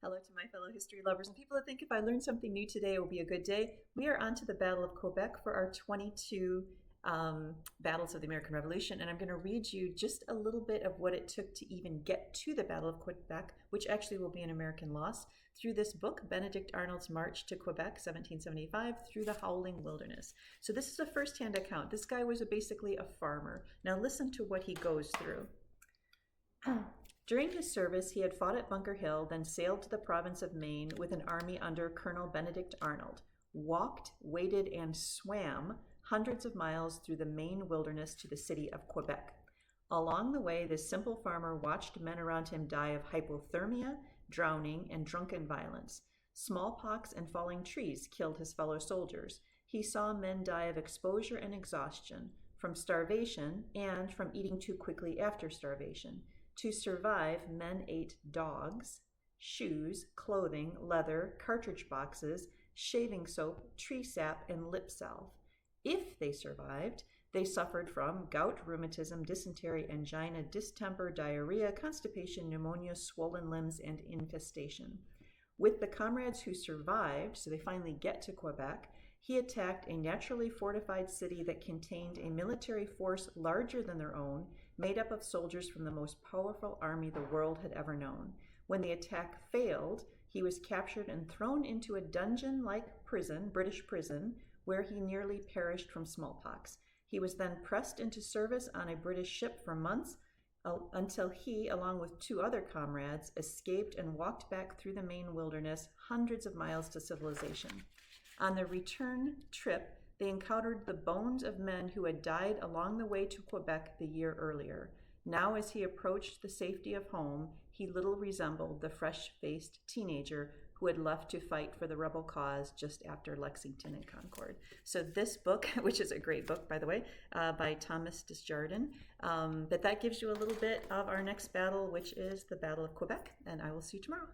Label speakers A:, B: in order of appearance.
A: Hello to my fellow history lovers and people that think if I learned something new today, it will be a good day. We are on to the Battle of Quebec for our 22 battles of the American Revolution, and I'm going to read you just a little bit of what it took to even get to the Battle of Quebec, which actually will be an American loss, through this book, Benedict Arnold's March to Quebec, 1775, through the Howling Wilderness. So this is a first-hand account. This guy was basically a farmer. Now listen to what he goes through. During his service, he had fought at Bunker Hill, then sailed to the province of Maine with an army under Colonel Benedict Arnold, walked, waded, and swam hundreds of miles through the Maine wilderness to the city of Quebec. Along the way, this simple farmer watched men around him die of hypothermia, drowning, and drunken violence. Smallpox and falling trees killed his fellow soldiers. He saw men die of exposure and exhaustion, from starvation, and from eating too quickly after starvation. To survive, men ate dogs, shoes, clothing, leather, cartridge boxes, shaving soap, tree sap, and lip salve. If they survived, they suffered from gout, rheumatism, dysentery, angina, distemper, diarrhea, constipation, pneumonia, swollen limbs, and infestation. With the comrades who survived, so they finally get to Quebec, he attacked a naturally fortified city that contained a military force larger than their own, made up of soldiers from the most powerful army the world had ever known. When the attack failed, he was captured and thrown into a dungeon-like prison, British prison, where he nearly perished from smallpox. He was then pressed into service on a British ship for months until he, along with two other comrades, escaped and walked back through the Maine wilderness, hundreds of miles to civilization. On the return trip, they encountered the bones of men who had died along the way to Quebec the year earlier. Now, as he approached the safety of home, he little resembled the fresh-faced teenager who had left to fight for the rebel cause just after Lexington and Concord. So this book, which is a great book, by the way, by Thomas Desjardin, but that gives you a little bit of our next battle, which is the Battle of Quebec, and I will see you tomorrow.